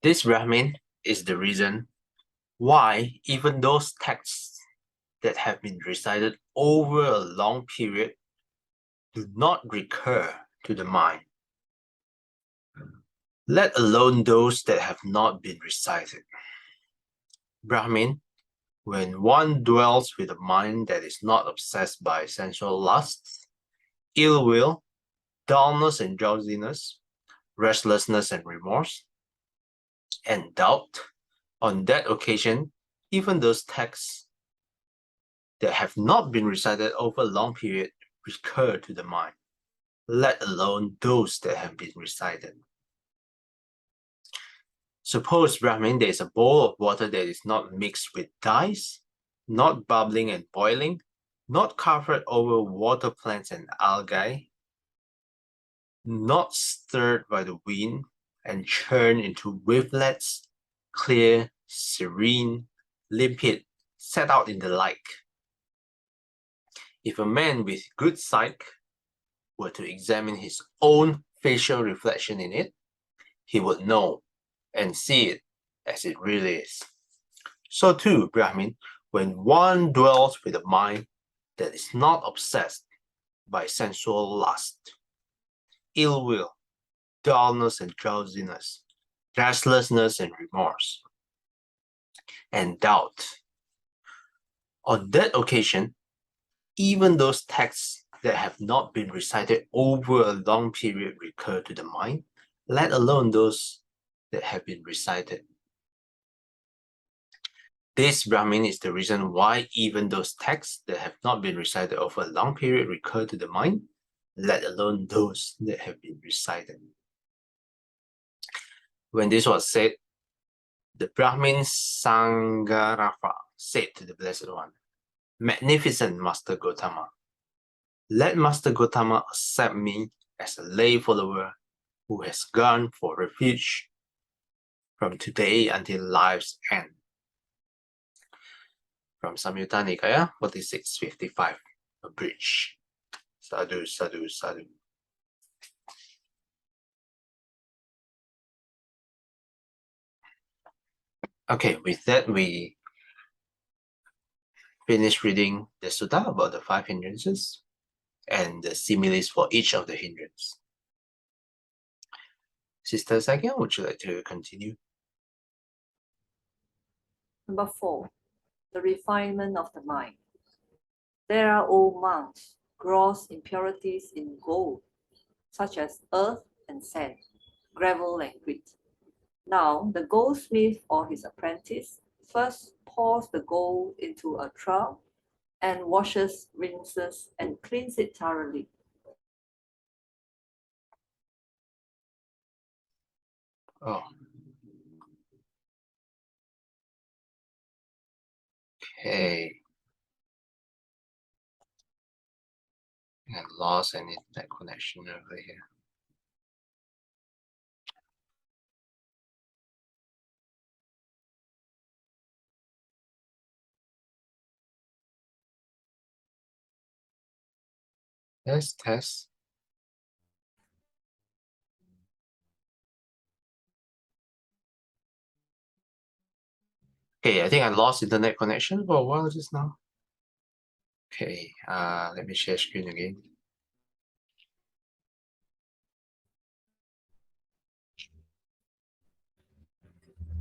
This Brahmin is the reason why even those texts that have been recited over a long period do not recur to the mind, let alone those that have not been recited. Brahmin, when one dwells with a mind that is not obsessed by sensual lusts, ill will, dullness and drowsiness, restlessness and remorse, and doubt, on that occasion, even those texts that have not been recited over a long period recur to the mind, let alone those that have been recited. Suppose, Brahmin, there is a bowl of water that is not mixed with dyes, not bubbling and boiling, not covered over water plants and algae, not stirred by the wind and churned into wavelets, clear, serene, limpid, set out in the light. If a man with good sight were to examine his own facial reflection in it, he would know and see it as it really is. So too, Brahmin, when one dwells with a mind that is not obsessed by sensual lust, ill will, dullness and drowsiness, restlessness and remorse, and doubt, on that occasion, even those texts that have not been recited over a long period recur to the mind, let alone those that have been recited. This, Brahmin, is the reason why even those texts that have not been recited over a long period recur to the mind, let alone those that have been recited. When this was said, the Brahmin Sangarafa said to the Blessed One, "Magnificent Master Gotama, let Master Gotama accept me as a lay follower who has gone for refuge from today until life's end." From Samyutta Nikaya 4655, abridged. Sadhu, sadhu, sadhu. Okay, with that, we finish reading the sutta about the 5 hindrances and the similes for each of the hindrances. Sister Sakya, would you like to continue? Number 4, the refinement of the mind. There are, O monks, gross impurities in gold, such as earth and sand, gravel and grit. Now the goldsmith or his apprentice first pours the gold into a trough and washes, rinses, and cleans it thoroughly. Oh. Okay. I lost any internet connection over here. Test. Okay, I think I lost internet connection for a while just now. Okay, let me share screen again.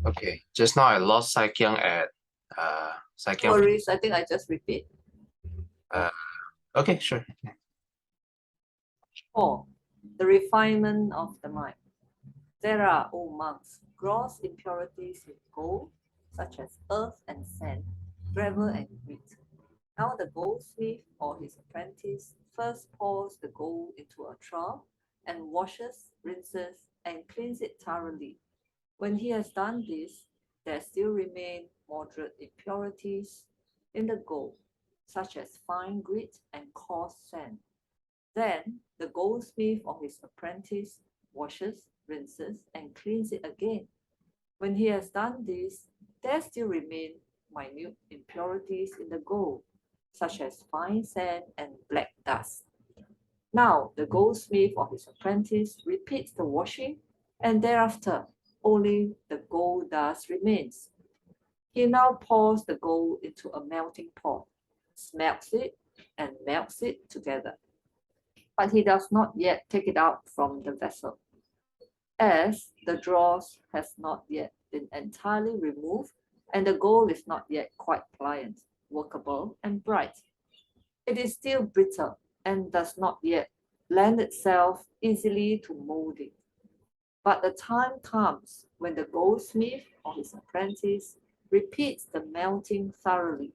Okay, just now I lost Saikyang at Saikyang. No worries, I think I just repeat. Okay, sure. 4, the refinement of the mind. There are, O monks, gross impurities in gold, such as earth and sand, gravel and grit. Now the goldsmith or his apprentice first pours the gold into a trough and washes, rinses, and cleans it thoroughly. When he has done this, there still remain moderate impurities in the gold, such as fine grit and coarse sand. Then the goldsmith or his apprentice washes, rinses, and cleans it again. When he has done this, there still remain minute impurities in the gold, such as fine sand and black dust. Now the goldsmith or his apprentice repeats the washing and thereafter only the gold dust remains. He now pours the gold into a melting pot, smelts it, and melts it together. But he does not yet take it out from the vessel, as the dross has not yet been entirely removed and the gold is not yet quite pliant, workable, and bright. It is still brittle and does not yet lend itself easily to molding. But the time comes when the goldsmith or his apprentice repeats the melting thoroughly,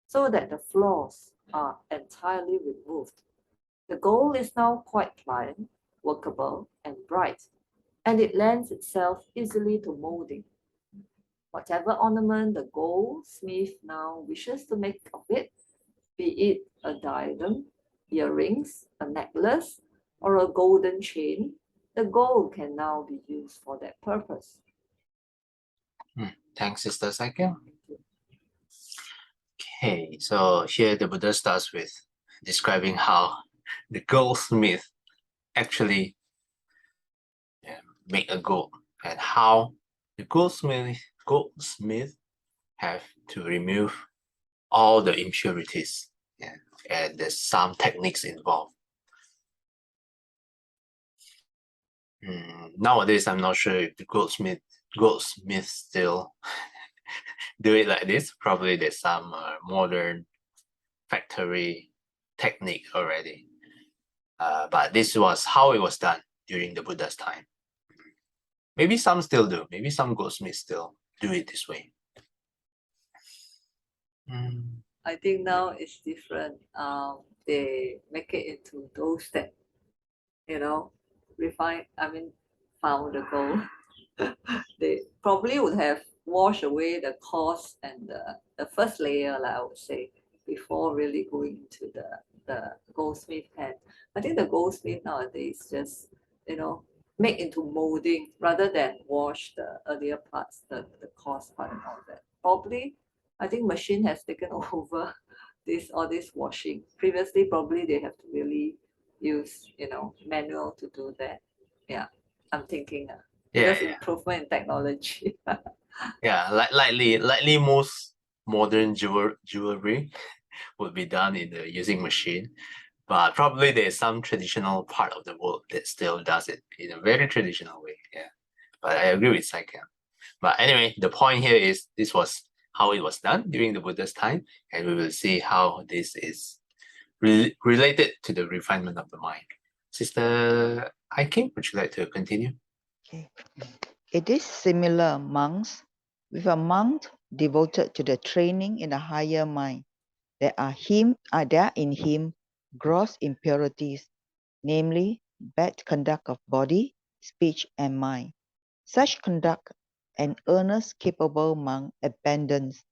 so that the flaws are entirely removed. The gold is now quite pliant, workable, and bright, and it lends itself easily to molding. Whatever ornament the goldsmith now wishes to make of it, be it a diadem, earrings, a necklace, or a golden chain, the gold can now be used for that purpose. Thanks, Sister Sakya. Okay, so here the Buddha starts with describing how the goldsmith actually make a gold and how the goldsmith have to remove all the impurities, and there's some techniques involved. Nowadays, I'm not sure if the goldsmith still do it like this. Probably there's some modern factory technique already. But this was how it was done during the Buddha's time. Maybe some still do. Maybe some goldsmiths still do it this way. I think now it's different. They make it into those that, found the gold. They probably would have washed away the coarse and the first layer, I would say, before really going into the goldsmith pan. I think the goldsmith nowadays just, make into molding rather than wash the earlier parts, the coarse part and all that. Probably, I think machine has taken over all this washing. Previously, probably they have to really use, manual to do that. Yeah, I'm thinking because improvement in technology. Yeah, likely most modern jewelry would be done in the using machine, but probably there's some traditional part of the world that still does it in a very traditional way. Yeah, but I agree with Sakya. But anyway, the point here is this was how it was done during the Buddha's time, and we will see how this is related to the refinement of the mind. Sister Aikim, would you like to continue? Okay. It is similar, monks. With a monk devoted to the training in the higher mind, there are in him gross impurities, namely bad conduct of body, speech, and mind. Such conduct an earnest, capable monk abandons,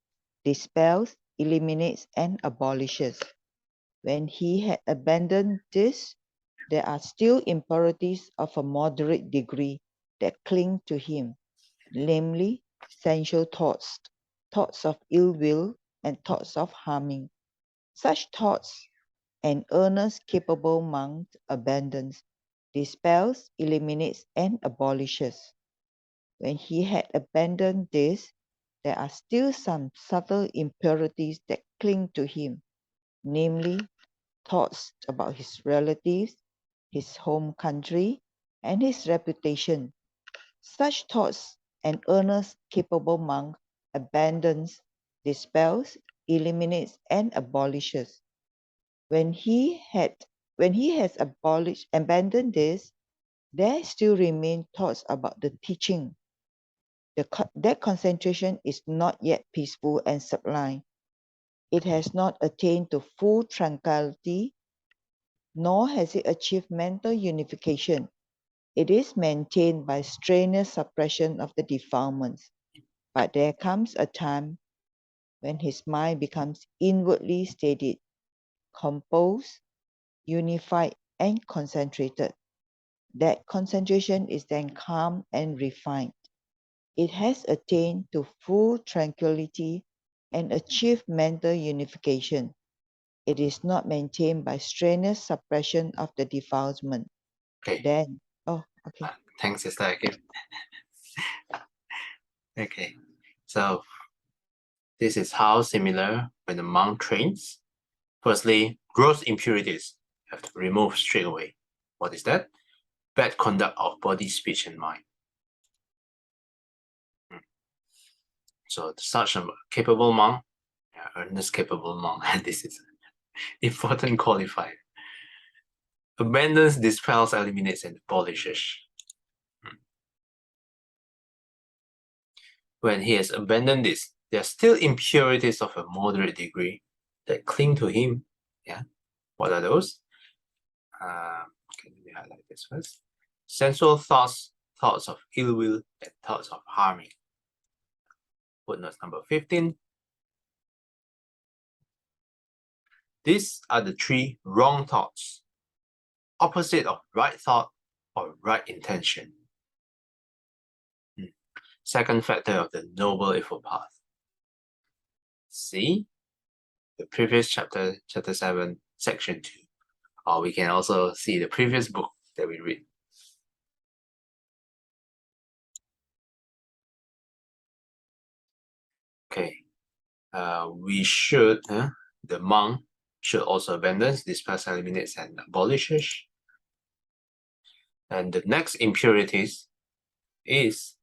dispels, eliminates, and abolishes. When he had abandoned this, there are still impurities of a moderate degree that cling to him, namely sensual thoughts, thoughts of ill will, and thoughts of harming. Such thoughts an earnest, capable monk abandons, dispels, eliminates, and abolishes. When he had abandoned this, there are still some subtle impurities that cling to him, namely thoughts about his relatives, his home country, and his reputation. Such thoughts an earnest, capable monk abandons, dispels, eliminates, and abolishes. When he has abandoned this, there still remain thoughts about the teaching. That concentration is not yet peaceful and sublime. It has not attained to full tranquility, nor has it achieved mental unification. It is maintained by strenuous suppression of the defilements. But there comes a time when his mind becomes inwardly steadied, composed, unified, and concentrated. That concentration is then calm and refined. It has attained to full tranquility and achieved mental unification. It is not maintained by strenuous suppression of the defilement. Okay. Then, Thanks, Sister Aikim. Okay, so this is how similar when the monk trains. Firstly, gross impurities have to remove straight away. What is that? Bad conduct of body, speech, and mind. So such a capable monk, earnest capable monk, and this is important qualifier. Abandons, dispels, eliminates, and abolishes. When he has abandoned this, there are still impurities of a moderate degree that cling to him. Yeah, what are those? Can we highlight this first? Sensual thoughts, thoughts of ill will, and thoughts of harming. Footnote number 15. These are the three wrong thoughts, opposite of right thought or right intention. Second factor of the noble evil path. See the previous chapter, chapter 7, section 2. Or we can also see the previous book that we read. Okay, we should, the monk should also abandon, dispels, eliminates, and abolishes. And the next impurities is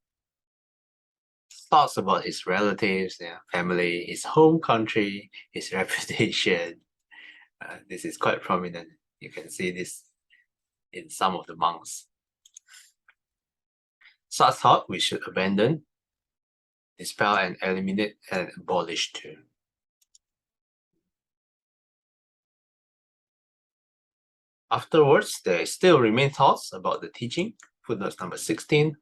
thoughts about his relatives, family, his home country, his reputation. This is quite prominent. You can see this in some of the monks. Such thought we should abandon, dispel, and eliminate, and abolish too. Afterwards, there still remain thoughts about the teaching. Footnote number 16.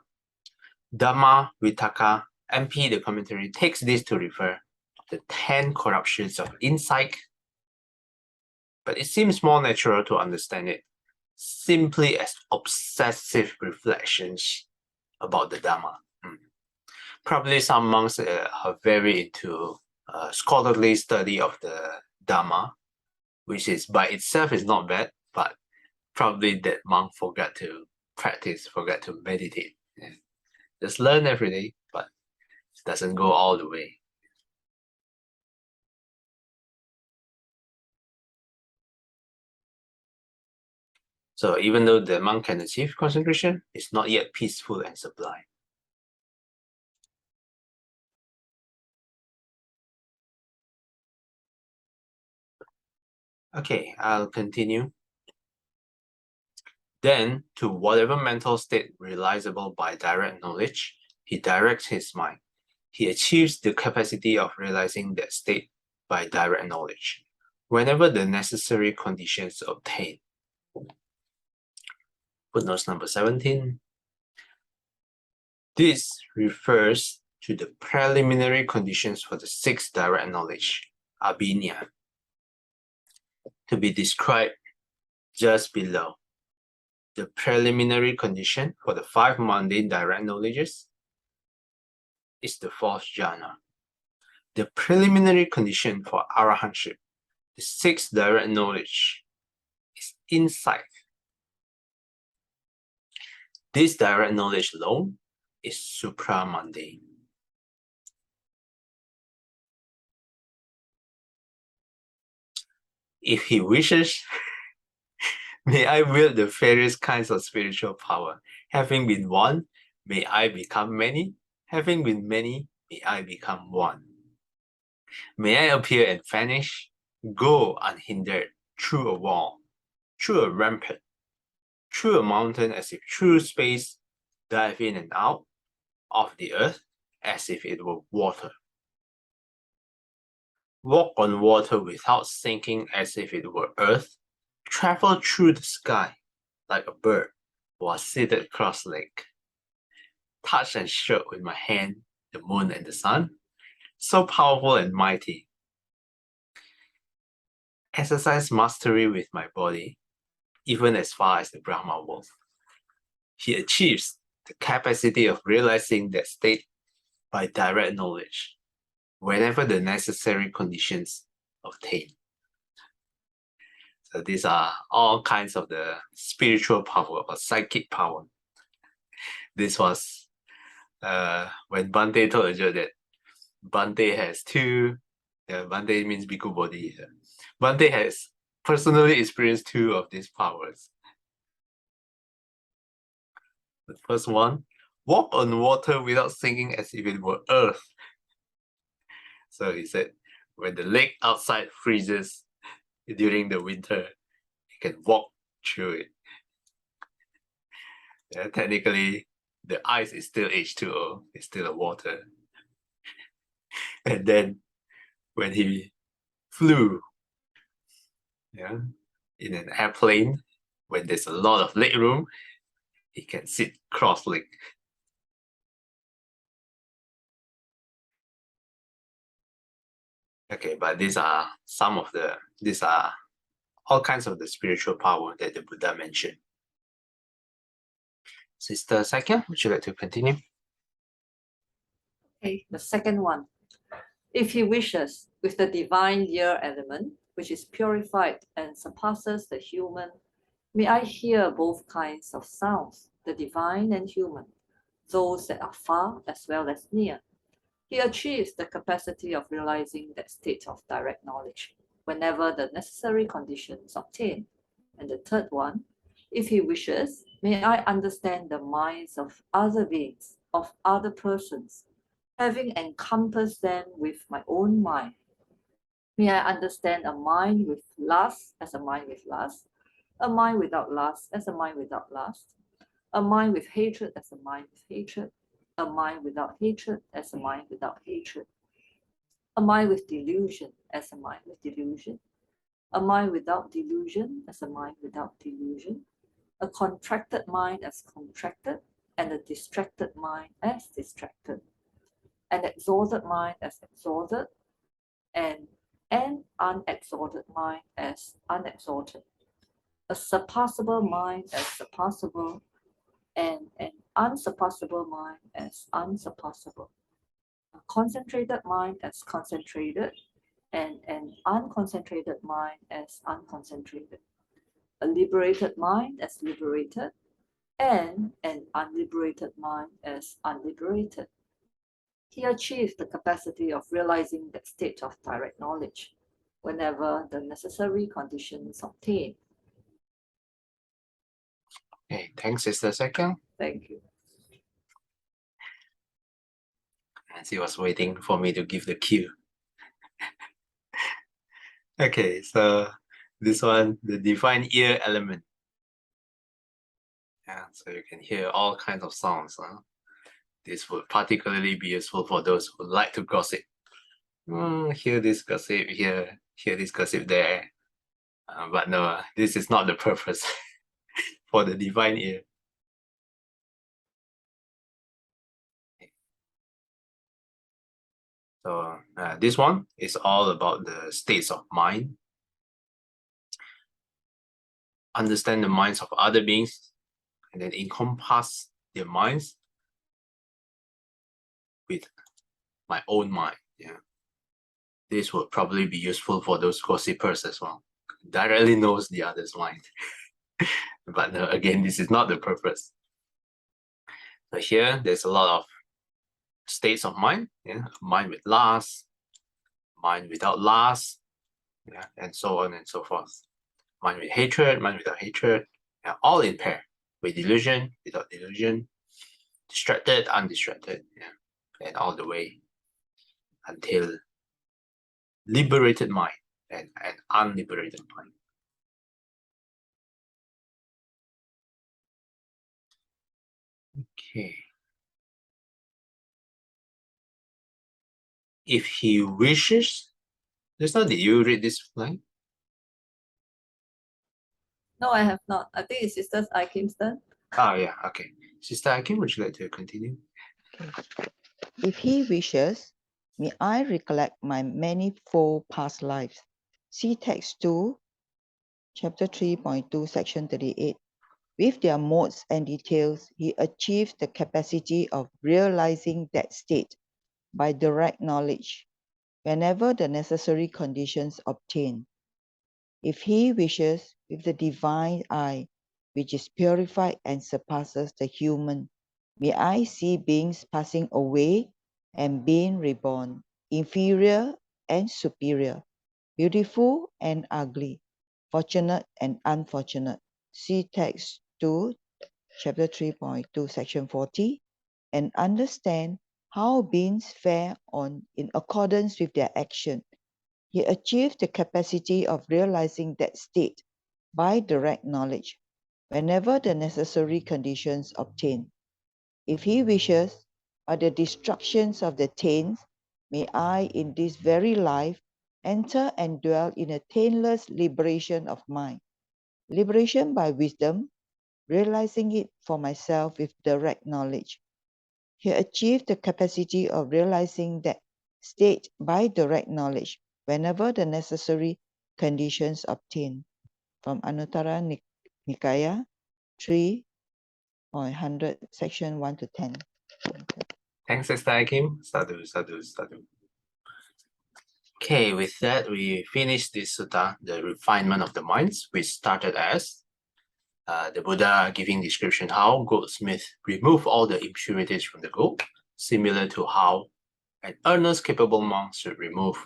Dhamma Vitaka, MP, the commentary, takes this to refer to the 10 corruptions of insight, but it seems more natural to understand it simply as obsessive reflections about the Dhamma. Probably some monks are very into scholarly study of the Dhamma, which is by itself is not bad, but probably that monk forgot to practice, forgot to meditate. Just learn every day, but it doesn't go all the way. So even though the monk can achieve concentration, it's not yet peaceful and sublime. Okay, I'll continue. Then, to whatever mental state realizable by direct knowledge, he directs his mind. He achieves the capacity of realizing that state by direct knowledge, whenever the necessary conditions obtain. Footnote number 17. This refers to the preliminary conditions for the sixth direct knowledge, abhinya, to be described just below. The preliminary condition for the 5 mundane direct knowledges is the 4th jhana. The preliminary condition for arahantship, the 6th direct knowledge, is insight. This direct knowledge alone is supramundane. If he wishes, may I wield the various kinds of spiritual power. Having been one, may I become many. Having been many, may I become one. May I appear and vanish, go unhindered through a wall, through a rampart, through a mountain as if through space, dive in and out of the earth as if it were water. Walk on water without sinking as if it were earth, travel through the sky like a bird while seated cross-legged. Touch and stroke with my hand the moon and the sun, so powerful and mighty. Exercise mastery with my body, even as far as the Brahma world. He achieves the capacity of realizing that state by direct knowledge, whenever the necessary conditions obtain. So these are all kinds of the spiritual power or psychic power. This was when Bante told a joke that Bante has two, Bante means Bhikkhu Bodhi. Bante has personally experienced two of these powers. The first one, walk on water without sinking as if it were earth. So he said, when the lake outside freezes during the winter, he can walk through it. Technically, the ice is still H2O, it's still a water. And then when he flew in an airplane, when there's a lot of leg room, he can sit cross-legged. Okay, but these are all kinds of the spiritual power that the Buddha mentioned. Sister Sakya, would you like to continue? Okay, the second one. If he wishes, with the divine ear element, which is purified and surpasses the human, may I hear both kinds of sounds, the divine and human, those that are far as well as near. He achieves the capacity of realizing that state of direct knowledge whenever the necessary conditions obtain. And the third one, if he wishes, may I understand the minds of other beings, of other persons, having encompassed them with my own mind. May I understand a mind with lust as a mind with lust, a mind without lust as a mind without lust, a mind with hatred as a mind with hatred, a mind without hatred as a mind without hatred, a mind with delusion as a mind with delusion, a mind without delusion as a mind without delusion, a contracted mind as contracted, and a distracted mind as distracted, an exalted mind as exalted, and an unexalted mind as unexalted, a surpassable mind as surpassable, and an unsurpassable mind as unsurpassable, a concentrated mind as concentrated, and an unconcentrated mind as unconcentrated, a liberated mind as liberated, and an unliberated mind as unliberated. He achieved the capacity of realizing that state of direct knowledge whenever the necessary conditions obtain. Okay, thanks, Sister Sakya. Thank you. As he was waiting for me to give the cue. Okay, so this one, the divine ear element. Yeah, so you can hear all kinds of sounds. This would particularly be useful for those who like to gossip. Hear this gossip here, hear this gossip there. But no, this is not the purpose for the divine ear. So this one is all about the states of mind. Understand the minds of other beings and then encompass their minds with my own mind. Yeah, this would probably be useful for those gossipers as well. Directly knows the other's mind. But again, this is not the purpose. So here, there's a lot of states of mind. Yeah, mind with lust, mind without lust, yeah, and so on and so forth. Mind with hatred, mind without hatred, yeah, all in pair. With delusion, without delusion, distracted, undistracted, yeah, and all the way until liberated mind and unliberated mind. Okay. If he wishes, just now, did you read this line? No, I have not. I think it's Sister Akim's turn. Ah, yeah, okay. Sister Akim, would you like to continue? If he wishes, may I recollect my manifold past lives. See text 2, chapter 3.2, section 38. With their modes and details, he achieved the capacity of realizing that state by direct knowledge, whenever the necessary conditions obtain. If he wishes, with the divine eye, which is purified and surpasses the human, May I see beings passing away and being reborn, inferior and superior, beautiful and ugly, fortunate and unfortunate. See text 2, chapter 3.2, section 40, and understand how beings fare on in accordance with their action. He achieved the capacity of realizing that state by direct knowledge, whenever the necessary conditions obtain. If he wishes, by the destructions of the taints, may I in this very life enter and dwell in a taintless liberation of mind. Liberation by wisdom, realizing it for myself with direct knowledge. He achieved the capacity of realizing that state by direct knowledge, whenever the necessary conditions obtain. From Anuttara Nikaya 3.100, section 1 to 10. Thanks, Sister Hakim. Sadhu, sadhu, sadhu. Okay, with that, we finished this sutta, the refinement of the minds, which started as the Buddha giving description how goldsmith remove all the impurities from the gold, similar to how an earnest, capable monk should remove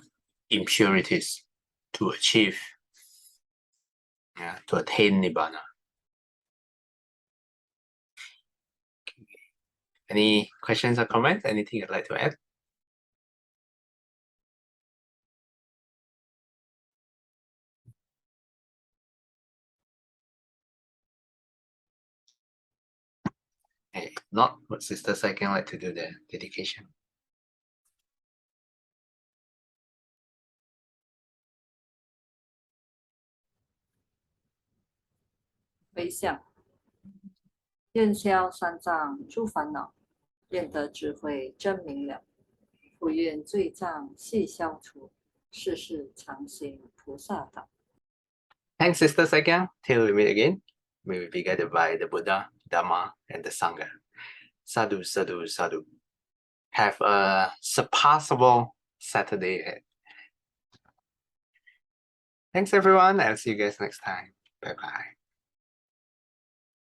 impurities to achieve, to attain Nibbana. Any questions or comments? Anything you'd like to add? Hey, not what Sister Second like to do the dedication. 回向，愿消三障诸烦恼，愿得智慧真明了。不愿罪障悉消除，世世常行菩萨道。 Thanks, Sister Second. Till we meet again, may we be guided by the Buddha, Dhamma, and the Sangha. Sadhu, sadhu, sadhu. Have a surpassable Saturday ahead. Thanks, everyone. I'll see you guys next time. Bye-bye.